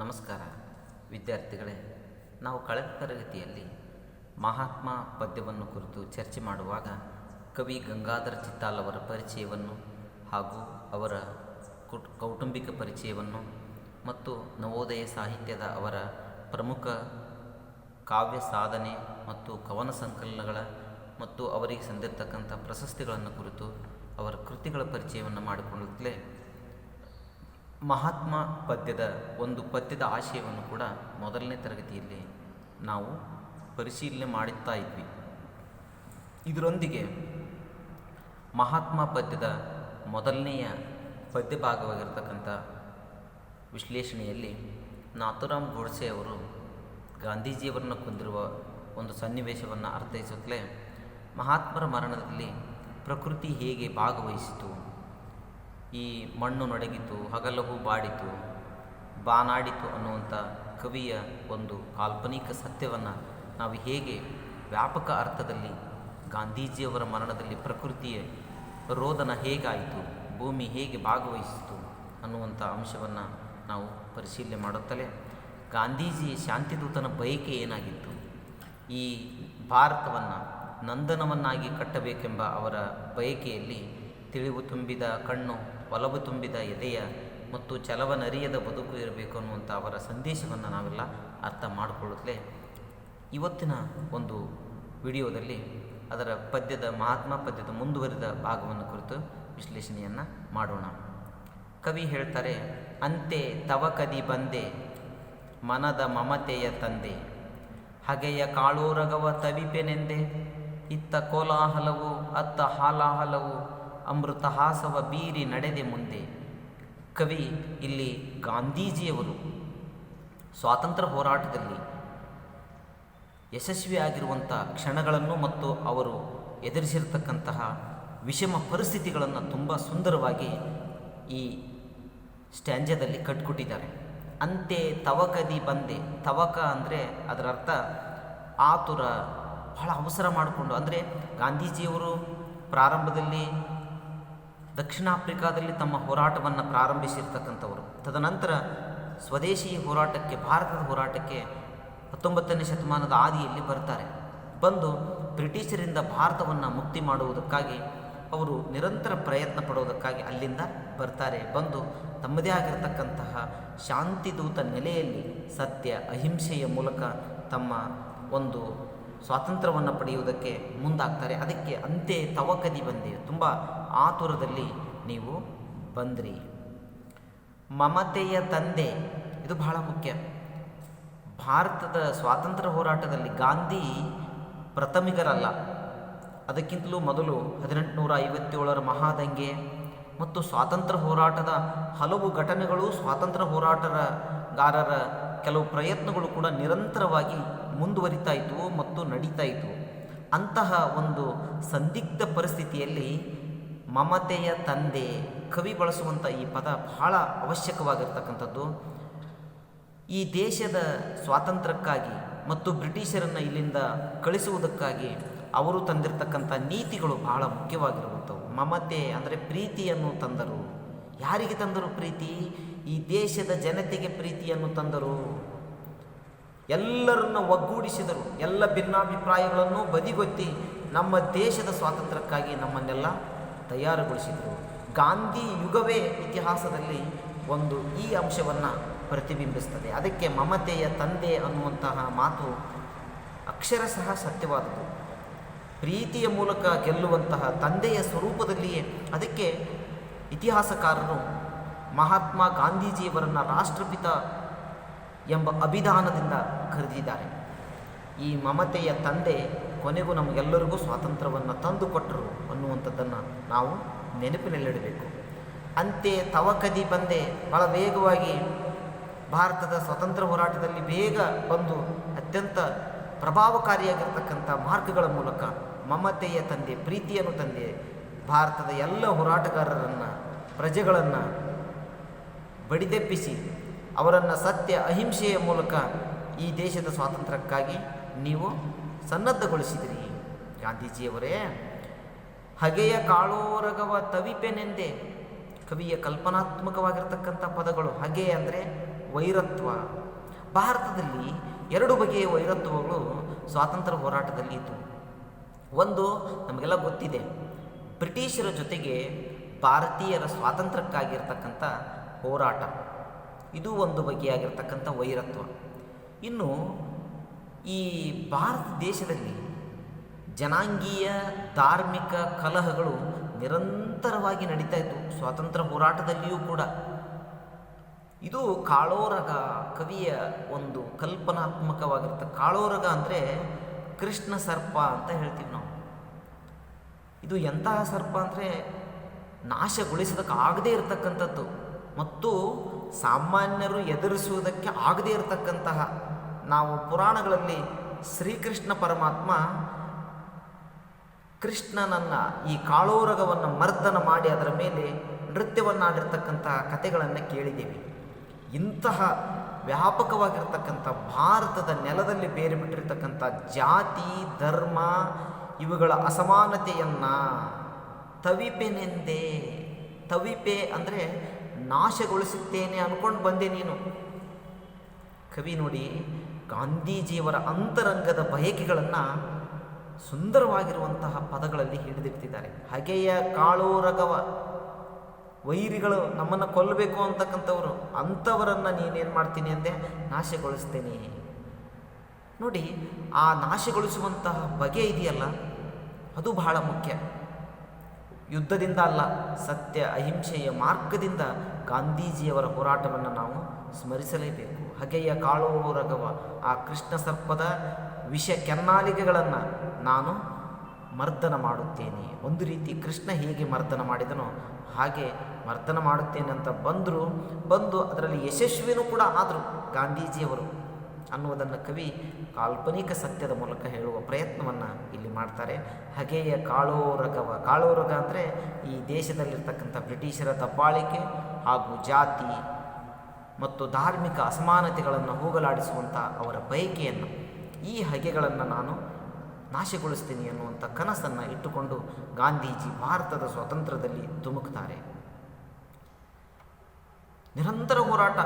ನಮಸ್ಕಾರ ವಿದ್ಯಾರ್ಥಿಗಳೇ, ನಾವು ಕಳೆದ ತರಗತಿಯಲ್ಲಿ ಮಹಾತ್ಮ ಪದ್ಯವನ್ನು ಕುರಿತು ಚರ್ಚೆ ಮಾಡುವಾಗ ಕವಿ ಗಂಗಾಧರ ಚಿತ್ತಾಲ್ ಅವರ ಪರಿಚಯವನ್ನು ಹಾಗೂ ಅವರ ಕೌಟುಂಬಿಕ ಪರಿಚಯವನ್ನು ಮತ್ತು ನವೋದಯ ಸಾಹಿತ್ಯದ ಅವರ ಪ್ರಮುಖ ಕಾವ್ಯ ಸಾಧನೆ ಮತ್ತು ಕವನ ಸಂಕಲನಗಳ ಮತ್ತು ಅವರಿಗೆ ಸಂದಿರ್ತಕ್ಕಂಥ ಪ್ರಶಸ್ತಿಗಳನ್ನು ಕುರಿತು ಅವರ ಕೃತಿಗಳ ಪರಿಚಯವನ್ನು ಮಾಡಿಕೊಳ್ಳುತ್ತಲೇ ಮಹಾತ್ಮ ಪದ್ಯದ ಆಶಯವನ್ನು ಕೂಡ ಮೊದಲನೇ ತರಗತಿಯಲ್ಲಿ ನಾವು ಪರಿಶೀಲನೆ ಮಾಡುತ್ತಾ ಇದ್ವಿ. ಇದರೊಂದಿಗೆ ಮಹಾತ್ಮ ಪದ್ಯದ ಮೊದಲನೆಯ ಪದ್ಯ ಭಾಗವಾಗಿರ್ತಕ್ಕಂಥ ವಿಶ್ಲೇಷಣೆಯಲ್ಲಿ ನಾಥೂರಾಮ್ ಗೋಡ್ಸೆ ಅವರು ಗಾಂಧೀಜಿಯವರನ್ನು ಕೊಂದಿರುವ ಒಂದು ಸನ್ನಿವೇಶವನ್ನು ಅರ್ಥೈಸುತ್ತಲೇ ಮಹಾತ್ಮರ ಮರಣದಲ್ಲಿ ಪ್ರಕೃತಿ ಹೇಗೆ ಭಾಗವಹಿಸಿತು, ಈ ಮಣ್ಣು ನಡಗಿತು, ಹಗಲಹು ಬಾಡಿತು, ಬಾನಾಡಿತು ಅನ್ನುವಂಥ ಕವಿಯ ಒಂದು ಕಾಲ್ಪನಿಕ ಸತ್ಯವನ್ನು ನಾವು ಹೇಗೆ ವ್ಯಾಪಕ ಅರ್ಥದಲ್ಲಿ ಗಾಂಧೀಜಿಯವರ ಮರಣದಲ್ಲಿ ಪ್ರಕೃತಿಯ ರೋದನ ಹೇಗಾಯಿತು, ಭೂಮಿ ಹೇಗೆ ಭಾಗವಹಿಸಿತು ಅನ್ನುವಂಥ ಅಂಶವನ್ನು ನಾವು ಪರಿಶೀಲನೆ ಮಾಡುತ್ತಲೇ ಗಾಂಧೀಜಿ ಶಾಂತಿದೂತನ ಬಯಕೆ ಏನಾಗಿತ್ತು, ಈ ಭಾರತವನ್ನು ನಂದನವನ್ನಾಗಿ ಕಟ್ಟಬೇಕೆಂಬ ಅವರ ಬಯಕೆಯಲ್ಲಿ ತಿಳಿವು ತುಂಬಿದ ಕಣ್ಣು, ಒಲವು ತುಂಬಿದ ಎದೆಯ ಮತ್ತು ಛಲವನರಿಯದ ಬದುಕು ಇರಬೇಕು ಅನ್ನುವಂಥ ಅವರ ಸಂದೇಶವನ್ನು ನಾವೆಲ್ಲ ಅರ್ಥ ಮಾಡಿಕೊಳ್ಳುತ್ತಲೇ ಇವತ್ತಿನ ಒಂದು ವಿಡಿಯೋದಲ್ಲಿ ಅದರ ಮಹಾತ್ಮ ಪದ್ಯದ ಮುಂದುವರಿದ ಭಾಗವನ್ನು ಕುರಿತು ವಿಶ್ಲೇಷಣೆಯನ್ನು ಮಾಡೋಣ. ಕವಿ ಹೇಳ್ತಾರೆ, ಅಂತೆ ತವಕದಿ ಬಂದೆ ಮನದ ಮಮತೆಯ ತಂದೆ, ಹಗೆಯ ಕಾಳೋರಗವ ತವಿಪೆನೆಂದೆ, ಇತ್ತ ಕೋಲಾಹಲವು ಅತ್ತ ಹಾಲಾಹಲವು ಅಮೃತಹಾಸವ ಬೀರಿ ನಡೆದೆ ಮುಂದೆ. ಕವಿ ಇಲ್ಲಿ ಗಾಂಧೀಜಿಯವರು ಸ್ವಾತಂತ್ರ್ಯ ಹೋರಾಟದಲ್ಲಿ ಯಶಸ್ವಿಯಾಗಿರುವಂಥ ಕ್ಷಣಗಳನ್ನು ಮತ್ತು ಅವರು ಎದುರಿಸಿರ್ತಕ್ಕಂತಹ ವಿಷಮ ಪರಿಸ್ಥಿತಿಗಳನ್ನು ತುಂಬ ಸುಂದರವಾಗಿ ಈ ಸ್ಟ್ಯಾಂಜದಲ್ಲಿ ಕಟ್ಕೊಟ್ಟಿದ್ದಾರೆ. ಅಂತೆ ತವಕದಿ ಬಂದೆ, ತವಕ ಅಂದರೆ ಅದರ ಅರ್ಥ ಆತುರ, ಬಹಳ ಅವಸರ ಮಾಡಿಕೊಂಡು, ಅಂದರೆ ಗಾಂಧೀಜಿಯವರು ಪ್ರಾರಂಭದಲ್ಲಿ ದಕ್ಷಿಣ ಆಫ್ರಿಕಾದಲ್ಲಿ ತಮ್ಮ ಹೋರಾಟವನ್ನು ಪ್ರಾರಂಭಿಸಿರ್ತಕ್ಕಂಥವರು. ತದನಂತರ ಸ್ವದೇಶಿ ಹೋರಾಟಕ್ಕೆ, ಭಾರತದ ಹೋರಾಟಕ್ಕೆ 19ನೇ ಶತಮಾನದ ಆದಿಯಲ್ಲಿ ಬರ್ತಾರೆ. ಬಂದು ಬ್ರಿಟಿಷರಿಂದ ಭಾರತವನ್ನು ಮುಕ್ತಿ ಮಾಡುವುದಕ್ಕಾಗಿ ಅವರು ನಿರಂತರ ಪ್ರಯತ್ನ ಪಡುವುದಕ್ಕಾಗಿ ಅಲ್ಲಿಂದ ಬರ್ತಾರೆ. ಬಂದು ತಮ್ಮದೇ ಆಗಿರತಕ್ಕಂತಹ ಶಾಂತಿದೂತ ನೆಲೆಯಲ್ಲಿ ಸತ್ಯ ಅಹಿಂಸೆಯ ಮೂಲಕ ತಮ್ಮ ಒಂದು ಸ್ವಾತಂತ್ರ್ಯವನ್ನು ಪಡೆಯುವುದಕ್ಕೆ ಮುಂದಾಗ್ತಾರೆ. ಅದಕ್ಕೆ ಅಂತೆ ತವಕದಿ ಬಂದೆ, ತುಂಬ ಆತುರದಲ್ಲಿ ನೀವು ಬಂದ್ರಿ. ಮಮತೆಯ ತಂದೆ, ಇದು ಬಹಳ ಮುಖ್ಯ. ಭಾರತದ ಸ್ವಾತಂತ್ರ್ಯ ಹೋರಾಟದಲ್ಲಿ ಗಾಂಧಿ ಪ್ರಥಮಿಗರಲ್ಲ. ಅದಕ್ಕಿಂತಲೂ ಮೊದಲು 1857ರ ಮಹಾದಂಗೆ ಮತ್ತು ಸ್ವಾತಂತ್ರ್ಯ ಹೋರಾಟದ ಹಲವು ಘಟನೆಗಳು, ಸ್ವಾತಂತ್ರ್ಯ ಹೋರಾಟಗಾರರ ಕೆಲವು ಪ್ರಯತ್ನಗಳು ಕೂಡ ನಿರಂತರವಾಗಿ ಮುಂದುವರಿತಾ ಇತ್ತು ಮತ್ತು ನಡೀತಾ ಇತ್ತು. ಅಂತಹ ಒಂದು ಸಂದಿಗ್ಧ ಪರಿಸ್ಥಿತಿಯಲ್ಲಿ ಮಮತೆಯ ತಂದೆ, ಕವಿ ಬಳಸುವಂಥ ಈ ಪದ ಬಹಳ ಅವಶ್ಯಕವಾಗಿರ್ತಕ್ಕಂಥದ್ದು. ಈ ದೇಶದ ಸ್ವಾತಂತ್ರ್ಯಕ್ಕಾಗಿ ಮತ್ತು ಬ್ರಿಟಿಷರನ್ನು ಇಲ್ಲಿಂದ ಕಳಿಸುವುದಕ್ಕಾಗಿ ಅವರು ತಂದಿರತಕ್ಕಂಥ ನೀತಿಗಳು ಬಹಳ ಮುಖ್ಯವಾಗಿರುವಂಥವು. ಮಮತೆ ಅಂದರೆ ಪ್ರೀತಿಯನ್ನು ತಂದರು. ಯಾರಿಗೆ ತಂದರು ಪ್ರೀತಿ? ಈ ದೇಶದ ಜನತೆಗೆ ಪ್ರೀತಿಯನ್ನು ತಂದರು. ಎಲ್ಲರನ್ನು ಒಗ್ಗೂಡಿಸಿದರು. ಎಲ್ಲ ಭಿನ್ನಾಭಿಪ್ರಾಯಗಳನ್ನು ಬದಿಗೊತ್ತಿ ನಮ್ಮ ದೇಶದ ಸ್ವಾತಂತ್ರ್ಯಕ್ಕಾಗಿ ನಮ್ಮನ್ನೆಲ್ಲ ತಯಾರುಗೊಳಿಸಿದರು. ಗಾಂಧಿ ಯುಗವೇ ಇತಿಹಾಸದಲ್ಲಿ ಒಂದು ಈ ಅಂಶವನ್ನು ಪ್ರತಿಬಿಂಬಿಸ್ತದೆ. ಅದಕ್ಕೆ ಮಮತೆಯ ತಂದೆ ಅನ್ನುವಂತಹ ಮಾತು ಅಕ್ಷರಶಃ ಸತ್ಯವಾದದ್ದು. ಪ್ರೀತಿಯ ಮೂಲಕ ಗೆಲ್ಲುವಂತಹ ತಂದೆಯ ಸ್ವರೂಪದಲ್ಲಿಯೇ. ಅದಕ್ಕೆ ಇತಿಹಾಸಕಾರರು ಮಹಾತ್ಮ ಗಾಂಧೀಜಿಯವರನ್ನು ರಾಷ್ಟ್ರಪಿತ ಎಂಬ ಅಭಿಧಾನದಿಂದ ಕರೆದಿದ್ದಾರೆ. ಈ ಮಮತೆಯ ತಂದೆ ಕೊನೆಗೂ ನಮಗೆಲ್ಲರಿಗೂ ಸ್ವಾತಂತ್ರ್ಯವನ್ನು ತಂದುಕೊಟ್ಟರು ಅನ್ನುವಂಥದ್ದನ್ನು ನಾವು ನೆನಪಿನಲ್ಲಿಡಬೇಕು. ಅಂತೆ ತವಕದಿ ಬಂದೆ, ಬಹಳ ವೇಗವಾಗಿ ಭಾರತದ ಸ್ವಾತಂತ್ರ್ಯ ಹೋರಾಟದಲ್ಲಿ ಬೇಗ ಬಂದು ಅತ್ಯಂತ ಪ್ರಭಾವಕಾರಿಯಾಗಿರ್ತಕ್ಕಂಥ ಮಾರ್ಗಗಳ ಮೂಲಕ ಮಮತೆಯ ತಂದೆ, ಪ್ರೀತಿಯನ್ನು ತಂದೆ, ಭಾರತದ ಎಲ್ಲ ಹೋರಾಟಗಾರರನ್ನು, ಪ್ರಜೆಗಳನ್ನು ಬಡಿದೆಬ್ಬಿಸಿ ಅವರನ್ನು ಸತ್ಯ ಅಹಿಂಸೆಯ ಮೂಲಕ ಈ ದೇಶದ ಸ್ವಾತಂತ್ರ್ಯಕ್ಕಾಗಿ ನೀವು ಸನ್ನದ್ಧಗೊಳಿಸಿದಿರಿ ಗಾಂಧೀಜಿಯವರೇ. ಹಗೆಯ ಕಾಳೋರಗವ ತವಿಪೆನೆಂದೆ, ಕವಿಯ ಕಲ್ಪನಾತ್ಮಕವಾಗಿರ್ತಕ್ಕಂಥ ಪದಗಳು. ಹಗೆ ಅಂದರೆ ವೈರತ್ವ. ಭಾರತದಲ್ಲಿ ಎರಡು ಬಗೆಯ ವೈರತ್ವಗಳು ಸ್ವಾತಂತ್ರ್ಯ ಹೋರಾಟದಲ್ಲಿ ಇದ್ದವು. ಒಂದು ನಮಗೆಲ್ಲ ಗೊತ್ತಿದೆ, ಬ್ರಿಟಿಷರ ಜೊತೆಗೆ ಭಾರತೀಯರ ಸ್ವಾತಂತ್ರ್ಯಕ್ಕಾಗಿರ್ತಕ್ಕಂಥ ಹೋರಾಟ, ಇದು ಒಂದು ಬಗೆಯಾಗಿರ್ತಕ್ಕಂಥ ವೈರತ್ವ. ಇನ್ನು ಈ ಭಾರತ ದೇಶದಲ್ಲಿ ಜನಾಂಗೀಯ ಧಾರ್ಮಿಕ ಕಲಹಗಳು ನಿರಂತರವಾಗಿ ನಡೀತಾ ಇತ್ತು ಸ್ವಾತಂತ್ರ್ಯ ಹೋರಾಟದಲ್ಲಿಯೂ ಕೂಡ. ಇದು ಕಾಳೋರಗ ಕವಿಯ ಒಂದು ಕಲ್ಪನಾತ್ಮಕವಾಗಿರುತ್ತೆ. ಕಾಳೋರಗ ಅಂದರೆ ಕೃಷ್ಣ ಸರ್ಪ ಅಂತ ಹೇಳ್ತೀವಿ ನಾವು. ಇದು ಎಂತಹ ಸರ್ಪ ಅಂದರೆ ನಾಶಗೊಳಿಸೋದಕ್ಕೆ ಆಗದೇ ಇರತಕ್ಕಂಥದ್ದು ಮತ್ತು ಸಾಮಾನ್ಯರು ಎದುರಿಸುವುದಕ್ಕೆ ಆಗದೇ ಇರತಕ್ಕಂತಹ. ನಾವು ಪುರಾಣಗಳಲ್ಲಿ ಶ್ರೀಕೃಷ್ಣ ಪರಮಾತ್ಮ ಕೃಷ್ಣನನ್ನು ಈ ಕಾಳೋರಗವನ್ನು ಮರ್ದನ ಮಾಡಿ ಅದರ ಮೇಲೆ ನೃತ್ಯವನ್ನಾಡಿರ್ತಕ್ಕಂತಹ ಕಥೆಗಳನ್ನು ಕೇಳಿದ್ದೇವೆ. ಇಂತಹ ವ್ಯಾಪಕವಾಗಿರ್ತಕ್ಕಂಥ ಭಾರತದ ನೆಲದಲ್ಲಿ ಬೇರೆ ಬಿಟ್ಟಿರ್ತಕ್ಕಂಥ ಜಾತಿ ಧರ್ಮ ಇವುಗಳ ಅಸಮಾನತೆಯನ್ನು ತವಿಪೆನೆಂದೇ, ತವಿಪೆ ಅಂದರೆ ನಾಶಗೊಳಿಸುತ್ತೇನೆ ಅಂದ್ಕೊಂಡು ಬಂದೆ ನೀನು. ಕವಿ ನೋಡಿ ಗಾಂಧೀಜಿಯವರ ಅಂತರಂಗದ ಬಯಕೆಗಳನ್ನು ಸುಂದರವಾಗಿರುವಂತಹ ಪದಗಳಲ್ಲಿ ಹಿಡಿದಿರ್ತಿದ್ದಾರೆ. ಹಗೆಯ ಕಾಳೋರಗವ, ವೈರಿಗಳು ನಮ್ಮನ್ನು ಕೊಲ್ಲಬೇಕು ಅಂತಕ್ಕಂಥವ್ರು, ಅಂಥವರನ್ನು ನೀನೇನು ಮಾಡ್ತೀನಿ ಅಂದೆ, ನಾಶಗೊಳಿಸ್ತೇನೆ. ನೋಡಿ ಆ ನಾಶಗೊಳಿಸುವಂತಹ ಬಗೆ ಇದೆಯಲ್ಲ, ಅದು ಬಹಳ ಮುಖ್ಯ. ಯುದ್ಧದಿಂದ ಅಲ್ಲ, ಸತ್ಯ ಅಹಿಂಸೆಯ ಮಾರ್ಗದಿಂದ ಗಾಂಧೀಜಿಯವರ ಹೋರಾಟವನ್ನು ನಾವು ಸ್ಮರಿಸಲೇಬೇಕು. ಹಗೆಯ ಕಾಳೋರಗವ, ಆ ಕೃಷ್ಣ ಸರ್ಪದ ವಿಷ ಕೆನ್ನಾಲಿಗೆಗಳನ್ನು ನಾನು ಮರ್ದನ ಮಾಡುತ್ತೇನೆ. ಒಂದು ರೀತಿ ಕೃಷ್ಣ ಹೇಗೆ ಮರ್ದನ ಮಾಡಿದನೋ ಹಾಗೆ ಮರ್ದನ ಮಾಡುತ್ತೇನೆ ಅಂತ ಬಂದು ಅದರಲ್ಲಿ ಯಶಸ್ವಿನೂ ಕೂಡ ಆದರು ಗಾಂಧೀಜಿಯವರು ಅನ್ನುವುದನ್ನು ಕವಿ ಕಾಲ್ಪನಿಕ ಸತ್ಯದ ಮೂಲಕ ಹೇಳುವ ಪ್ರಯತ್ನವನ್ನು ಇಲ್ಲಿ ಮಾಡ್ತಾರೆ. ಹಗೆಯ ಕಾಳೋರಗವ, ಕಾಳೋರಗ ಅಂದರೆ ಈ ದೇಶದಲ್ಲಿರ್ತಕ್ಕಂಥ ಬ್ರಿಟಿಷರ ದಬ್ಬಾಳಿಕೆ ಹಾಗೂ ಜಾತಿ ಮತ್ತು ಧಾರ್ಮಿಕ ಅಸಮಾನತೆಗಳನ್ನು ಹೋಗಲಾಡಿಸುವಂಥ ಅವರ ಬಯಕೆಯನ್ನು, ಈ ಹಗೆಗಳನ್ನು ನಾನು ನಾಶಗೊಳಿಸ್ತೀನಿ ಅನ್ನುವಂಥ ಕನಸನ್ನು ಇಟ್ಟುಕೊಂಡು ಗಾಂಧೀಜಿ ಭಾರತದ ಸ್ವಾತಂತ್ರ್ಯದಲ್ಲಿ ಧುಮುಕ್ತಾರೆ. ನಿರಂತರ ಹೋರಾಟ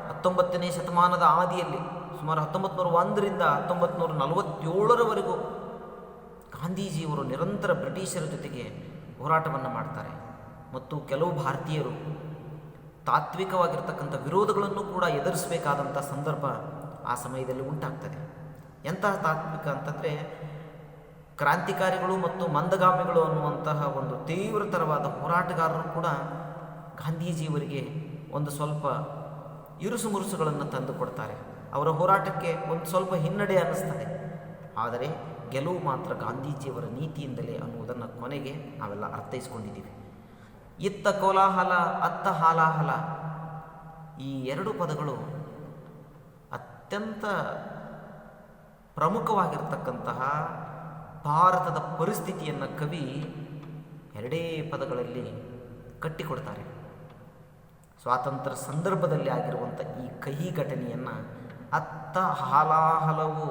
19ನೇ ಶತಮಾನದ ಆದಿಯಲ್ಲಿ ಸುಮಾರು 1901ರಿಂದ 1947ರವರೆಗೂ ಗಾಂಧೀಜಿಯವರು ನಿರಂತರ ಬ್ರಿಟಿಷರ ಜೊತೆಗೆ ಹೋರಾಟವನ್ನು ಮಾಡ್ತಾರೆ. ಮತ್ತು ಕೆಲವು ಭಾರತೀಯರು ತಾತ್ವಿಕವಾಗಿರ್ತಕ್ಕಂಥ ವಿರೋಧಗಳನ್ನು ಕೂಡ ಎದುರಿಸಬೇಕಾದಂಥ ಸಂದರ್ಭ ಆ ಸಮಯದಲ್ಲಿ ಉಂಟಾಗ್ತದೆ. ಎಂತಹ ತಾತ್ವಿಕ ಅಂತಂದರೆ ಕ್ರಾಂತಿಕಾರಿಗಳು ಮತ್ತು ಮಂದಗಾಮಿಗಳು ಅನ್ನುವಂತಹ ಒಂದು ತೀವ್ರತರವಾದ ಹೋರಾಟಗಾರರು ಕೂಡ ಗಾಂಧೀಜಿಯವರಿಗೆ ಒಂದು ಸ್ವಲ್ಪ ಇರುಸು ಮುರುಸುಗಳನ್ನು ತಂದು ಕೊಡ್ತಾರೆ. ಅವರ ಹೋರಾಟಕ್ಕೆ ಒಂದು ಸ್ವಲ್ಪ ಹಿನ್ನಡೆ ಅನ್ನಿಸ್ತದೆ. ಆದರೆ ಗೆಲುವು ಮಾತ್ರ ಗಾಂಧೀಜಿಯವರ ನೀತಿಯಿಂದಲೇ ಅನ್ನುವುದನ್ನು ಕೊನೆಗೆ ನಾವೆಲ್ಲ ಅರ್ಥೈಸ್ಕೊಂಡಿದ್ದೀವಿ. ಇತ್ತ ಕೋಲಾಹಲ ಅತ್ತ ಹಾಲಾಹಲ, ಈ ಎರಡು ಪದಗಳು ಅತ್ಯಂತ ಪ್ರಮುಖವಾಗಿರ್ತಕ್ಕಂತಹ ಭಾರತದ ಪರಿಸ್ಥಿತಿಯನ್ನು ಕವಿ ಎರಡೇ ಪದಗಳಲ್ಲಿ ಕಟ್ಟಿಕೊಡ್ತಾರೆ. ಸ್ವಾತಂತ್ರ್ಯ ಸಂದರ್ಭದಲ್ಲಿ ಆಗಿರುವಂಥ ಈ ಕಹಿ ಘಟನೆಯನ್ನು ಅತ್ತ ಹಾಲಾಹಲವು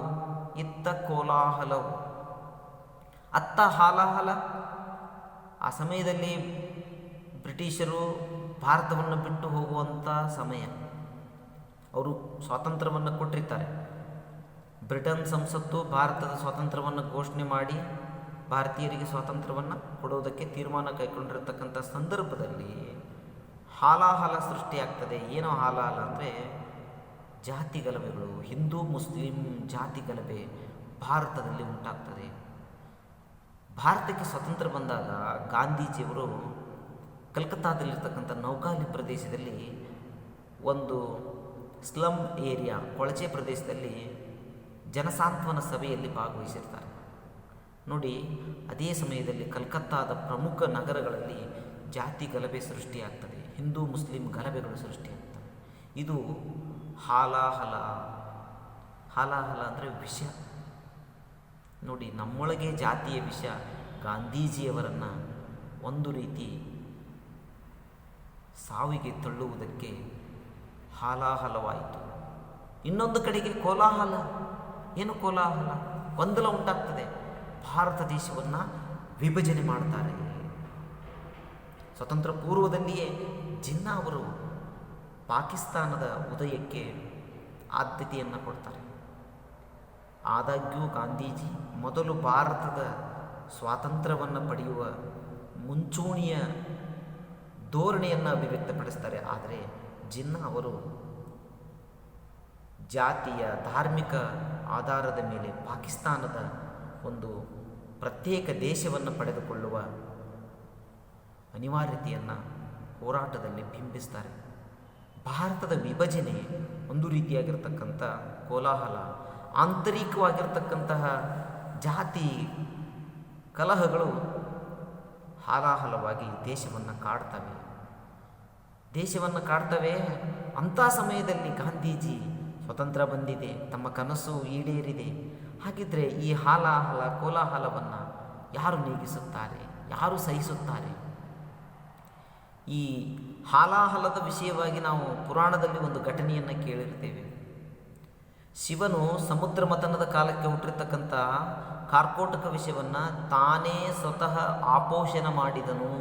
ಇತ್ತ ಕೋಲಾಹಲವು. ಅತ್ತ ಹಾಲಾಹಲ, ಆ ಸಮಯದಲ್ಲಿ ಬ್ರಿಟಿಷರು ಭಾರತವನ್ನು ಬಿಟ್ಟು ಹೋಗುವಂಥ ಸಮಯ. ಅವರು ಸ್ವಾತಂತ್ರ್ಯವನ್ನು ಕೊಟ್ಟಿರ್ತಾರೆ. ಬ್ರಿಟನ್ ಸಂಸತ್ತು ಭಾರತದ ಸ್ವಾತಂತ್ರ್ಯವನ್ನು ಘೋಷಣೆ ಮಾಡಿ ಭಾರತೀಯರಿಗೆ ಸ್ವಾತಂತ್ರ್ಯವನ್ನು ಕೊಡುವುದಕ್ಕೆ ತೀರ್ಮಾನ ಕೈಗೊಂಡಿರತಕ್ಕಂಥ ಸಂದರ್ಭದಲ್ಲಿ ಹಾಲಾಹಲ ಸೃಷ್ಟಿಯಾಗ್ತದೆ. ಏನೋ ಹಾಲಾಹಲ ಅಂದರೆ ಜಾತಿ ಗಲಭೆಗಳು, ಹಿಂದೂ ಮುಸ್ಲಿಂ ಜಾತಿ ಗಲಭೆ ಭಾರತದಲ್ಲಿ ಉಂಟಾಗ್ತದೆ. ಭಾರತಕ್ಕೆ ಸ್ವಾತಂತ್ರ್ಯ ಬಂದಾಗ ಗಾಂಧೀಜಿಯವರು ಕಲ್ಕತ್ತಾದಲ್ಲಿರ್ತಕ್ಕಂಥ ನೌಕಾಲಿ ಪ್ರದೇಶದಲ್ಲಿ ಒಂದು ಸ್ಲಮ್ ಏರಿಯಾ, ಕೊಳಚೆ ಪ್ರದೇಶದಲ್ಲಿ ಜನಸಾಂತ್ವನ ಸಭೆಯಲ್ಲಿ ಭಾಗವಹಿಸಿರ್ತಾರೆ. ನೋಡಿ, ಅದೇ ಸಮಯದಲ್ಲಿ ಕಲ್ಕತ್ತಾದ ಪ್ರಮುಖ ನಗರಗಳಲ್ಲಿ ಜಾತಿ ಗಲಭೆ ಸೃಷ್ಟಿಯಾಗ್ತದೆ, ಹಿಂದೂ ಮುಸ್ಲಿಂ ಗಲಭೆಗಳು ಸೃಷ್ಟಿಯಾಗ್ತವೆ. ಇದು ಹಾಲಾಹಲ. ಹಾಲಾಹಲ ಅಂದರೆ ವಿಷ. ನೋಡಿ, ನಮ್ಮೊಳಗೆ ಜಾತಿಯ ವಿಷ ಗಾಂಧೀಜಿಯವರನ್ನು ಒಂದು ರೀತಿ ಸಾವಿಗೆ ತಳ್ಳುವುದಕ್ಕೆ ಹಾಲಾಹಲವಾಯಿತು. ಇನ್ನೊಂದು ಕಡೆಗೆ ಕೋಲಾಹಲ. ಏನು ಕೋಲಾಹಲ? ಗೊಂದಲ ಉಂಟಾಗ್ತದೆ. ಭಾರತ ದೇಶವನ್ನು ವಿಭಜನೆ ಮಾಡ್ತಾರೆ. ಸ್ವತಂತ್ರ ಪೂರ್ವದಲ್ಲಿಯೇ ಜಿನ್ನಾ ಅವರು ಪಾಕಿಸ್ತಾನದ ಉದಯಕ್ಕೆ ಆದ್ಯತೆಯನ್ನು ಕೊಡ್ತಾರೆ. ಆದಾಗ್ಯೂ ಗಾಂಧೀಜಿ ಮೊದಲು ಭಾರತದ ಸ್ವಾತಂತ್ರ್ಯವನ್ನು ಪಡೆಯುವ ಮುಂಚೂಣಿಯ ಧೋರಣೆಯನ್ನು ಅಭಿವ್ಯಕ್ತಪಡಿಸ್ತಾರೆ. ಆದರೆ ಜಿನ್ನಾ ಅವರು ಜಾತಿಯ ಧಾರ್ಮಿಕ ಆಧಾರದ ಮೇಲೆ ಪಾಕಿಸ್ತಾನದ ಒಂದು ಪ್ರತ್ಯೇಕ ದೇಶವನ್ನು ಪಡೆದುಕೊಳ್ಳುವ ಅನಿವಾರ್ಯತೆಯನ್ನು ಹೋರಾಟದಲ್ಲಿ ಬಿಂಬಿಸ್ತಾರೆ. ಭಾರತದ ವಿಭಜನೆ ಒಂದು ರೀತಿಯಾಗಿರ್ತಕ್ಕಂಥ ಕೋಲಾಹಲ, ಆಂತರಿಕವಾಗಿರ್ತಕ್ಕಂತಹ ಜಾತಿ ಕಲಹಗಳು ಹಾಲಾಹಲವಾಗಿ ದೇಶವನ್ನು ಕಾಡ್ತವೆ. ಅಂಥ ಸಮಯದಲ್ಲಿ ಗಾಂಧೀಜಿ ಸ್ವತಂತ್ರ ಬಂದಿದೆ, ತಮ್ಮ ಕನಸು ಈಡೇರಿದೆ. ಹಾಗಿದ್ರೆ ಈ ಹಾಲಾಹಲ ಕೋಲಾಹಲವನ್ನು ಯಾರು ನೀಗಿಸುತ್ತಾರೆ, ಯಾರು ಸಹಿಸುತ್ತಾರೆ? ಈ ಹಾಲಾಹಲದ ವಿಷಯವಾಗಿ ನಾವು ಪುರಾಣದಲ್ಲಿ ಒಂದು ಘಟನೆಯನ್ನು ಕೇಳಿರ್ತೇವೆ. ಶಿವನು ಸಮುದ್ರ ಮಥನದ ಕಾಲಕ್ಕೆ ಹುಟ್ಟಿರ್ತಕ್ಕಂಥ ಕಾರ್ಕೋಟಕ ವಿಷಯವನ್ನು ತಾನೇ ಸ್ವತಃ ಆಪೋಷಣ ಮಾಡಿದನು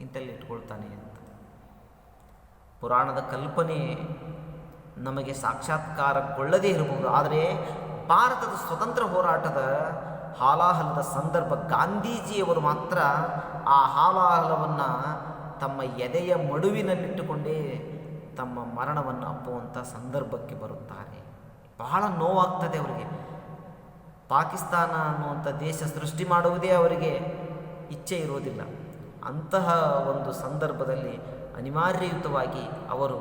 ಇಂತಲ್ಲಿ ಇಟ್ಕೊಳ್ತಾನೆ ಅಂತ. ಪುರಾಣದ ಕಲ್ಪನೆ ನಮಗೆ ಸಾಕ್ಷಾತ್ಕಾರಗೊಳ್ಳದೇ ಇರಬಹುದು. ಆದರೆ ಭಾರತದ ಸ್ವತಂತ್ರ ಹೋರಾಟದ ಹಾಲಾಹಲದ ಸಂದರ್ಭ ಗಾಂಧೀಜಿಯವರು ಮಾತ್ರ ಆ ಹಾಲಾಹಲವನ್ನು ತಮ್ಮ ಎದೆಯ ಮಡುವಿನಲ್ಲಿಟ್ಟುಕೊಂಡೇ ತಮ್ಮ ಮರಣವನ್ನು ಅಪ್ಪುವಂಥ ಸಂದರ್ಭಕ್ಕೆ ಬರುತ್ತಾರೆ. ಬಹಳ ನೋವಾಗ್ತದೆ ಅವರಿಗೆ. ಪಾಕಿಸ್ತಾನ ಅನ್ನುವಂಥ ದೇಶ ಸೃಷ್ಟಿ ಮಾಡುವುದೇ ಅವರಿಗೆ ಇಚ್ಛೆ ಇರೋದಿಲ್ಲ. ಅಂತಹ ಒಂದು ಸಂದರ್ಭದಲ್ಲಿ ಅನಿವಾರ್ಯಯುತವಾಗಿ ಅವರು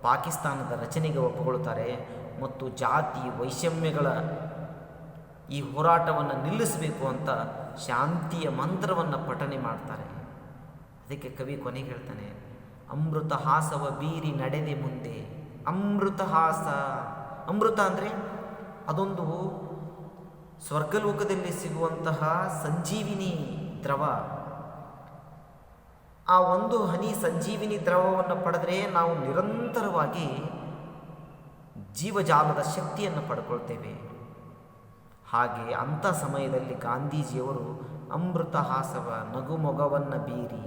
ಪಾಕಿಸ್ತಾನದ ರಚನೆಗೆ ಒಪ್ಪಿಕೊಳ್ಳುತ್ತಾರೆ ಮತ್ತು ಜಾತಿ ವೈಷಮ್ಯಗಳ ಈ ಹೋರಾಟವನ್ನು ನಿಲ್ಲಿಸಬೇಕು ಅಂತ ಶಾಂತಿಯ ಮಂತ್ರವನ್ನು ಪಠನೆ ಮಾಡ್ತಾರೆ. ಅದಕ್ಕೆ ಕವಿ ಕೊನೆಗೆ ಹೇಳ್ತಾನೆ, ಅಮೃತ ಹಾಸವ ಬೀರಿ ನಡೆದೆ ಮುಂದೆ. ಅಮೃತ ಹಾಸ, ಅಮೃತ ಅಂದರೆ ಅದೊಂದು ಸ್ವರ್ಗಲೋಕದಲ್ಲಿ ಸಿಗುವಂತಹ ಸಂಜೀವಿನಿ ದ್ರವ. ಆ ಒಂದು ಹನಿ ಸಂಜೀವಿನಿ ದ್ರವವನ್ನು ಪಡೆದರೆ ನಾವು ನಿರಂತರವಾಗಿ ಜೀವಜಾಲದ ಶಕ್ತಿಯನ್ನು ಪಡ್ಕೊಳ್ತೇವೆ. ಹಾಗೆ ಅಂಥ ಸಮಯದಲ್ಲಿ ಗಾಂಧೀಜಿಯವರು ಅಮೃತ ಹಾಸವ ನಗುಮೊಗವನ್ನು ಬೀರಿ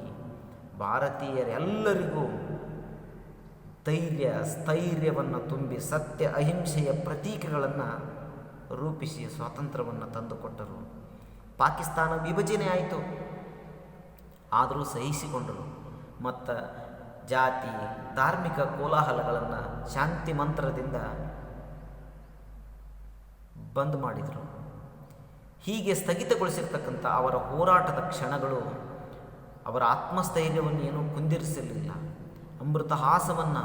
ಭಾರತೀಯರೆಲ್ಲರಿಗೂ ಧೈರ್ಯ ಸ್ಥೈರ್ಯವನ್ನು ತುಂಬಿ ಸತ್ಯ ಅಹಿಂಸೆಯ ಪ್ರತೀಕಗಳನ್ನು ರೂಪಿಸಿ ಸ್ವಾತಂತ್ರ್ಯವನ್ನು ತಂದುಕೊಟ್ಟರು. ಪಾಕಿಸ್ತಾನ ವಿಭಜನೆ ಆಯಿತು, ಆದರೂ ಸಹಿಸಿಕೊಂಡರು ಮತ್ತು ಜಾತಿ ಧಾರ್ಮಿಕ ಕೋಲಾಹಲಗಳನ್ನು ಶಾಂತಿ ಮಂತ್ರದಿಂದ ಬಂದ್ ಮಾಡಿದರು. ಹೀಗೆ ಸ್ಥಗಿತಗೊಳಿಸಿರ್ತಕ್ಕಂಥ ಅವರ ಹೋರಾಟದ ಕ್ಷಣಗಳು ಅವರ ಆತ್ಮಸ್ಥೈರ್ಯವನ್ನು ಏನೂ ಕುಂದಿರಿಸಲಿಲ್ಲ. ಅಮೃತ ಹಾಸವನ್ನು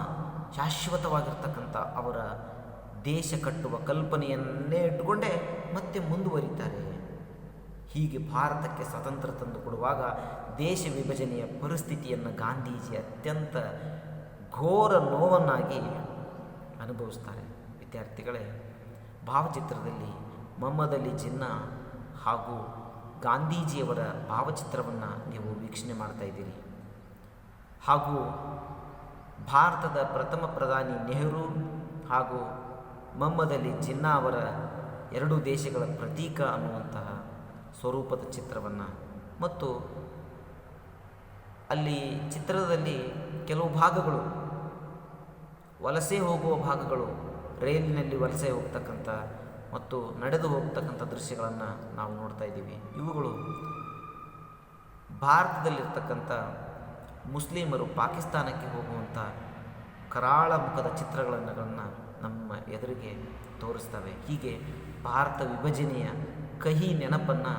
ಶಾಶ್ವತವಾಗಿರ್ತಕ್ಕಂಥ ಅವರ ದೇಶ ಕಟ್ಟುವ ಕಲ್ಪನೆಯನ್ನೇ ಇಟ್ಟುಕೊಂಡೇ ಮತ್ತೆ ಮುಂದುವರಿತಾರೆ. ಹೀಗೆ ಭಾರತಕ್ಕೆ ಸ್ವಾತಂತ್ರ್ಯ ತಂದು ಕೊಡುವಾಗ ದೇಶ ವಿಭಜನೆಯ ಪರಿಸ್ಥಿತಿಯನ್ನು ಗಾಂಧೀಜಿ ಅತ್ಯಂತ ಘೋರ ನೋವನ್ನಾಗಿ ಅನುಭವಿಸ್ತಾರೆ. ವಿದ್ಯಾರ್ಥಿಗಳೇ, ಭಾವಚಿತ್ರದಲ್ಲಿ ಮೊಹಮ್ಮದ್ ಅಲಿ ಜಿನ್ನಾ ಹಾಗೂ ಗಾಂಧೀಜಿಯವರ ಭಾವಚಿತ್ರವನ್ನು ನೀವು ವೀಕ್ಷಣೆ ಮಾಡ್ತಾ ಇದ್ದೀರಿ. ಹಾಗೂ ಭಾರತದ ಪ್ರಥಮ ಪ್ರಧಾನಿ ನೆಹರು ಹಾಗೂ ಮೊಹಮ್ಮದ್ ಅಲಿ ಜಿನ್ನಾ ಅವರ ಎರಡೂ ದೇಶಗಳ ಪ್ರತೀಕ ಅನ್ನುವಂತಹ ಸ್ವರೂಪದ ಚಿತ್ರವನ್ನು ಮತ್ತು ಅಲ್ಲಿ ಚಿತ್ರದಲ್ಲಿ ಕೆಲವು ಭಾಗಗಳು ವಲಸೆ ಹೋಗುವ ಭಾಗಗಳು, ರೈಲಿನಲ್ಲಿ ವಲಸೆ ಹೋಗ್ತಕ್ಕಂಥ ಮತ್ತು ನಡೆದು ಹೋಗ್ತಕ್ಕಂಥ ದೃಶ್ಯಗಳನ್ನು ನಾವು ನೋಡ್ತಾ ಇದ್ದೀವಿ. ಇವುಗಳು ಭಾರತದಲ್ಲಿರ್ತಕ್ಕಂಥ ಮುಸ್ಲಿಮರು ಪಾಕಿಸ್ತಾನಕ್ಕೆ ಹೋಗುವಂಥ ಕರಾಳ ಮುಖದ ಚಿತ್ರಗಳನ್ನು ನಮ್ಮ ಎದುರಿಗೆ ತೋರಿಸ್ತವೆ. ಹೀಗೆ ಭಾರತ ವಿಭಜನೆಯ ಕಹಿ ನೆನಪನ್ನು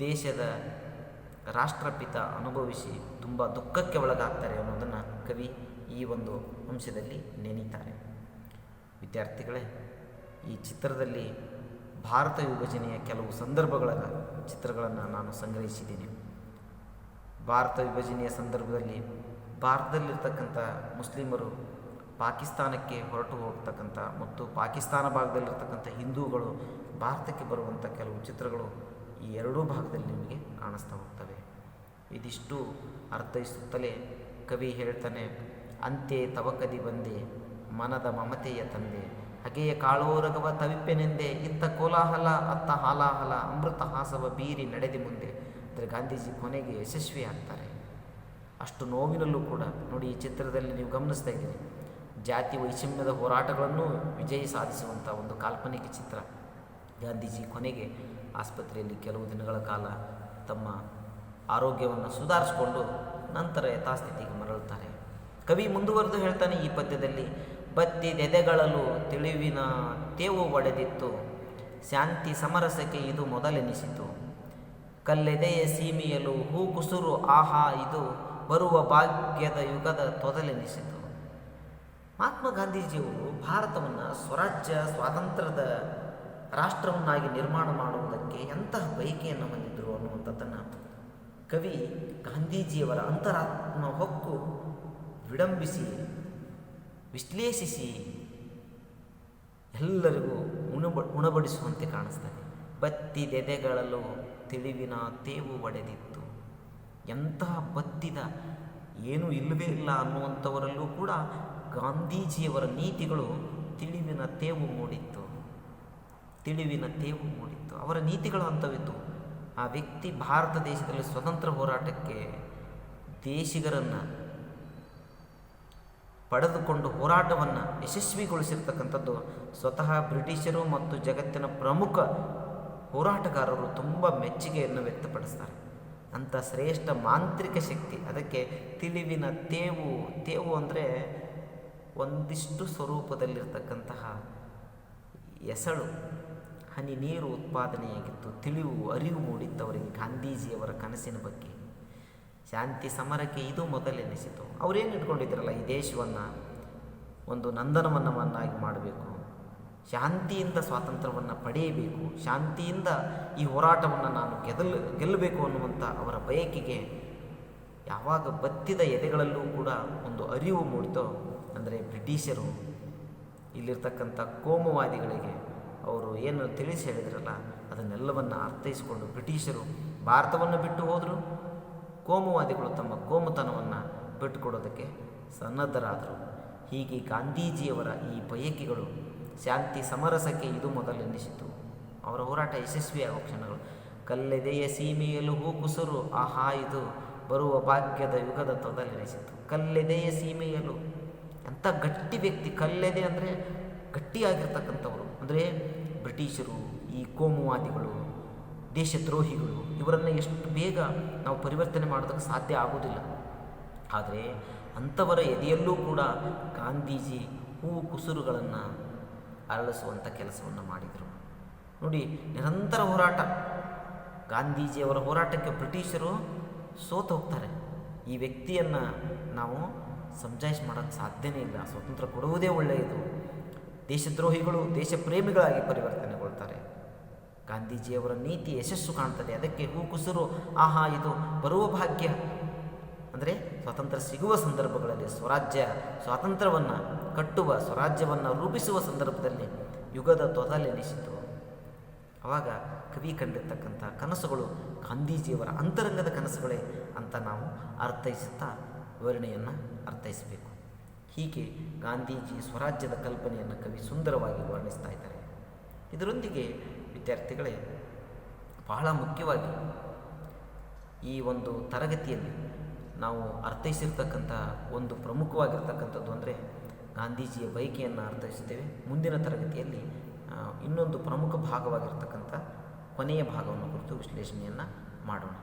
ದೇಶದ ರಾಷ್ಟ್ರಪಿತ ಅನುಭವಿಸಿ ತುಂಬ ದುಃಖಕ್ಕೆ ಒಳಗಾಗ್ತಾರೆ ಅನ್ನೋದನ್ನು ಕವಿ ಈ ಒಂದು ಅಂಶದಲ್ಲಿ ನೆನೀತಾರೆ. ವಿದ್ಯಾರ್ಥಿಗಳೇ, ಈ ಚಿತ್ರದಲ್ಲಿ ಭಾರತ ವಿಭಜನೆಯ ಕೆಲವು ಸಂದರ್ಭಗಳ ಚಿತ್ರಗಳನ್ನು ನಾನು ಸಂಗ್ರಹಿಸಿದ್ದೀನಿ. ಭಾರತ ವಿಭಜನೆಯ ಸಂದರ್ಭದಲ್ಲಿ ಭಾರತದಲ್ಲಿರ್ತಕ್ಕಂಥ ಮುಸ್ಲಿಮರು ಪಾಕಿಸ್ತಾನಕ್ಕೆ ಹೊರಟು ಹೋಗ್ತಕ್ಕಂಥ ಮತ್ತು ಪಾಕಿಸ್ತಾನ ಭಾಗದಲ್ಲಿರ್ತಕ್ಕಂಥ ಹಿಂದೂಗಳು ಭಾರತಕ್ಕೆ ಬರುವಂಥ ಕೆಲವು ಚಿತ್ರಗಳು ಈ ಎರಡೂ ಭಾಗದಲ್ಲಿ ನಿಮಗೆ ಕಾಣಿಸ್ತಾ ಹೋಗ್ತವೆ. ಇದಿಷ್ಟು ಅರ್ಥೈಸುತ್ತಲೇ ಕವಿ ಹೇಳ್ತಾನೆ, ಅಂತೆ ತವಕದಿ ಬಂದೆ ಮನದ ಮಮತೆಯ ತಂದೆ, ಹಗೆಯ ಕಾಳೋರಗವ ತವಿಪ್ಪೆನೆಂದೆ, ಇತ್ತ ಕೋಲಾಹಲ ಅತ್ತ ಹಾಲಾಹಲ, ಅಮೃತ ಹಾಸವ ಬೀರಿ ನಡೆದೆ ಮುಂದೆ. ಅಂದರೆ ಗಾಂಧೀಜಿ ಕೊನೆಗೆ ಯಶಸ್ವಿ ಆಗ್ತಾರೆ. ಅಷ್ಟು ನೋವಿನಲ್ಲೂ ಕೂಡ ನೋಡಿ, ಈ ಚಿತ್ರದಲ್ಲಿ ನೀವು ಗಮನಿಸ್ತಾ ಇದ್ದೀರಿ, ಜಾತಿ ವೈಷಮ್ಯದ ಹೋರಾಟಗಳನ್ನು ವಿಜಯ ಸಾಧಿಸುವಂಥ ಒಂದು ಕಾಲ್ಪನಿಕ ಚಿತ್ರ. ಗಾಂಧೀಜಿ ಕೊನೆಗೆ ಆಸ್ಪತ್ರೆಯಲ್ಲಿ ಕೆಲವು ದಿನಗಳ ಕಾಲ ತಮ್ಮ ಆರೋಗ್ಯವನ್ನು ಸುಧಾರಿಸಿಕೊಂಡು ನಂತರ ಯಥಾಸ್ಥಿತಿಗೆ ಮರಳುತ್ತಾರೆ. ಕವಿ ಮುಂದುವರೆದು ಹೇಳ್ತಾನೆ ಈ ಪದ್ಯದಲ್ಲಿ, ಬತ್ತಿದೆದೆಗಳಲ್ಲೂ ತಿಳಿವಿನ ತೇವು ಒಡೆದಿತ್ತು, ಶಾಂತಿ ಸಮರಸಕ್ಕೆ ಇದು ಮೊದಲೆನಿಸಿತು, ಕಲ್ಲೆದೆಯ ಸೀಮೆಯಲು ಹೂ ಕುಸುರು ಆಹಾ ಇದು ಬರುವ ಭಾಗ್ಯದ ಯುಗದ ತೊದಲೆನಿಸಿತು. ಮಹಾತ್ಮ ಗಾಂಧೀಜಿಯವರು ಭಾರತವನ್ನು ಸ್ವರಾಜ್ಯ ಸ್ವಾತಂತ್ರ್ಯದ ರಾಷ್ಟ್ರವನ್ನಾಗಿ ನಿರ್ಮಾಣ ಮಾಡುವುದಕ್ಕೆ ಎಂತಹ ಬಯಕೆಯನ್ನು ಹೊಂದಿದ್ದರು ಅನ್ನುವಂಥದ್ದನ್ನು ಕವಿ ಗಾಂಧೀಜಿಯವರ ಅಂತರಾತ್ಮ ಹೊಕ್ಕು ವಿಡಂಬಿಸಿ ವಿಶ್ಲೇಷಿಸಿ ಎಲ್ಲರಿಗೂ ಉಣಬಡಿಸುವಂತೆ ಕಾಣಿಸ್ತದೆ. ಬತ್ತಿದೆದೆಗಳಲ್ಲೂ ತಿಳಿವಿನ ತೇವು ಒಡೆದಿತ್ತು. ಎಂತಹ ಬತ್ತಿದ ಏನೂ ಇಲ್ಲವೇ ಇಲ್ಲ ಅನ್ನುವಂಥವರಲ್ಲೂ ಕೂಡ ಗಾಂಧೀಜಿಯವರ ನೀತಿಗಳು ತಿಳಿವಿನ ತೇವು ಮೂಡಿತ್ತು. ಅವರ ನೀತಿಗಳು ಅಂಥವಿತ್ತು. ಆ ವ್ಯಕ್ತಿ ಭಾರತ ದೇಶದಲ್ಲಿ ಸ್ವತಂತ್ರ ಹೋರಾಟಕ್ಕೆ ದೇಶಿಗರನ್ನು ಪಡೆದುಕೊಂಡು ಹೋರಾಟವನ್ನು ಯಶಸ್ವಿಗೊಳಿಸಿರ್ತಕ್ಕಂಥದ್ದು ಸ್ವತಃ ಬ್ರಿಟಿಷರು ಮತ್ತು ಜಗತ್ತಿನ ಪ್ರಮುಖ ಹೋರಾಟಗಾರರು ತುಂಬ ಮೆಚ್ಚುಗೆಯನ್ನು ವ್ಯಕ್ತಪಡಿಸ್ತಾರೆ. ಅಂಥ ಶ್ರೇಷ್ಠ ಮಾಂತ್ರಿಕ ಶಕ್ತಿ, ಅದಕ್ಕೆ ತಿಳಿವಿನ ತೇವು ಅಂದರೆ ಒಂದಿಷ್ಟು ಸ್ವರೂಪದಲ್ಲಿರ್ತಕ್ಕಂತಹ ಎಸಳು ಹನಿ ನೀರು ಉತ್ಪಾದನೆಯಾಗಿತ್ತು. ತಿಳಿವು ಅರಿವು ಮೂಡಿತ್ತವರಿಗೆ ಗಾಂಧೀಜಿಯವರ ಕನಸಿನ ಬಗ್ಗೆ. ಶಾಂತಿ ಸಮರಕ್ಕೆ ಇದು ಮೊದಲೆನಿಸಿತು. ಅವರೇನು ಇಟ್ಕೊಂಡಿದ್ರಲ್ಲ, ಈ ದೇಶವನ್ನು ಒಂದು ನಂದನವನವನ್ನಾಗಿ ಮಾಡಬೇಕು, ಶಾಂತಿಯಿಂದ ಸ್ವಾತಂತ್ರ್ಯವನ್ನು ಪಡೆಯಬೇಕು, ಶಾಂತಿಯಿಂದ ಈ ಹೋರಾಟವನ್ನು ನಾನು ಗೆಲ್ಲಬೇಕು ಅನ್ನುವಂಥ ಅವರ ಬಯಕೆಗೆ ಯಾವಾಗ ಬತ್ತಿದ ಎದೆಗಳಲ್ಲೂ ಕೂಡ ಒಂದು ಅರಿವು ಮೂಡಿತೋ, ಅಂದರೆ ಬ್ರಿಟಿಷರು ಇಲ್ಲಿರ್ತಕ್ಕಂಥ ಕೋಮುವಾದಿಗಳಿಗೆ ಅವರು ಏನು ತಿಳಿಸಿ ಹೇಳಿದ್ರಲ್ಲ ಅದನ್ನೆಲ್ಲವನ್ನು ಅರ್ಥೈಸಿಕೊಂಡು ಬ್ರಿಟಿಷರು ಭಾರತವನ್ನು ಬಿಟ್ಟು ಹೋದರು. ಕೋಮುವಾದಿಗಳು ತಮ್ಮ ಕೋಮುತನವನ್ನು ಬಿಟ್ಟುಕೊಡೋದಕ್ಕೆ ಸನ್ನದ್ಧರಾದರು. ಹೀಗೆ ಗಾಂಧೀಜಿಯವರ ಈ ಬಯಕೆಗಳು ಶಾಂತಿ ಸಮರಸಕ್ಕೆ ಇದು ಮೊದಲೆನಿಸಿತು. ಅವರ ಹೋರಾಟ ಯಶಸ್ವಿಯಾಗುವ ಕ್ಷಣಗಳು. ಕಲ್ಲೆದೆಯ ಸೀಮೆಯಲು ಹೂ ಕುಸುರು ಆಹಾ ಇದು ಬರುವ ಭಾಗ್ಯದ ಯುಗದ ತೊದಲೆನಿಸಿತು. ಕಲ್ಲೆದೆಯ ಸೀಮೆಯಲು ಅಂಥ ಗಟ್ಟಿ ವ್ಯಕ್ತಿ. ಕಲ್ಲೆದೆ ಅಂದರೆ ಗಟ್ಟಿಯಾಗಿರ್ತಕ್ಕಂಥವರು. ಅಂದರೆ ಬ್ರಿಟಿಷರು, ಈ ಕೋಮುವಾದಿಗಳು, ದೇಶದ್ರೋಹಿಗಳು ಇವರನ್ನು ಎಷ್ಟು ಬೇಗ ನಾವು ಪರಿವರ್ತನೆ ಮಾಡೋದಕ್ಕೆ ಸಾಧ್ಯ ಆಗೋದಿಲ್ಲ. ಆದರೆ ಅಂಥವರ ಎದೆಯಲ್ಲೂ ಕೂಡ ಗಾಂಧೀಜಿ ಹೂವು ಕುಸುರುಗಳನ್ನು ಅರಳಿಸುವಂಥ ಕೆಲಸವನ್ನು ಮಾಡಿದರು. ನೋಡಿ, ನಿರಂತರ ಹೋರಾಟ. ಗಾಂಧೀಜಿಯವರ ಹೋರಾಟಕ್ಕೆ ಬ್ರಿಟಿಷರು ಸೋತು ಹೋಗ್ತಾರೆ. ಈ ವ್ಯಕ್ತಿಯನ್ನು ನಾವು ಸಮಜಾಯಿಷಿ ಮಾಡೋಕ್ಕೆ ಸಾಧ್ಯನೇ ಇಲ್ಲ, ಸ್ವತಂತ್ರ ಕೊಡುವುದೇ ಒಳ್ಳೆಯದು. ದೇಶದ್ರೋಹಿಗಳು ದೇಶ ಪ್ರೇಮಿಗಳಾಗಿ ಪರಿವರ್ತನೆಗೊಳ್ತಾರೆ. ಗಾಂಧೀಜಿಯವರ ನೀತಿ ಯಶಸ್ಸು ಕಾಣ್ತದೆ. ಅದಕ್ಕೆ ಹೂ ಕುಸುರು ಆಹಾ ಇದು ಬರುವ ಭಾಗ್ಯ, ಅಂದರೆ ಸ್ವಾತಂತ್ರ್ಯ ಸಿಗುವ ಸಂದರ್ಭಗಳಲ್ಲಿ ಸ್ವಾತಂತ್ರ್ಯವನ್ನು ಕಟ್ಟುವ, ಸ್ವರಾಜ್ಯವನ್ನು ರೂಪಿಸುವ ಸಂದರ್ಭದಲ್ಲಿ ಯುಗದ ತೊದಲೆನಿಸಿತು. ಆವಾಗ ಕವಿ ಕಂಡಿರ್ತಕ್ಕಂಥ ಕನಸುಗಳು ಗಾಂಧೀಜಿಯವರ ಅಂತರಂಗದ ಕನಸುಗಳೇ ಅಂತ ನಾವು ಅರ್ಥೈಸುತ್ತಾ ವಿವರಣೆಯನ್ನು ಅರ್ಥೈಸಬೇಕು. ಹೀಗೆ ಗಾಂಧೀಜಿ ಸ್ವರಾಜ್ಯದ ಕಲ್ಪನೆಯನ್ನು ಕವಿ ಸುಂದರವಾಗಿ ವರ್ಣಿಸ್ತಾ ಇದ್ದಾರೆ. ಇದರೊಂದಿಗೆ ವಿದ್ಯಾರ್ಥಿಗಳೇ, ಬಹಳ ಮುಖ್ಯವಾಗಿ ಈ ಒಂದು ತರಗತಿಯಲ್ಲಿ ನಾವು ಅರ್ಥೈಸಿರ್ತಕ್ಕಂಥ ಒಂದು ಪ್ರಮುಖವಾಗಿರ್ತಕ್ಕಂಥದ್ದು ಅಂದರೆ ಗಾಂಧೀಜಿಯ ಬಯಕೆಯನ್ನು ಅರ್ಥೈಸುತ್ತೇವೆ. ಮುಂದಿನ ತರಗತಿಯಲ್ಲಿ ಇನ್ನೊಂದು ಪ್ರಮುಖ ಭಾಗವಾಗಿರ್ತಕ್ಕಂಥ ಕೊನೆಯ ಭಾಗವನ್ನು ಕುರಿತು ವಿಶ್ಲೇಷಣೆಯನ್ನು ಮಾಡೋಣ.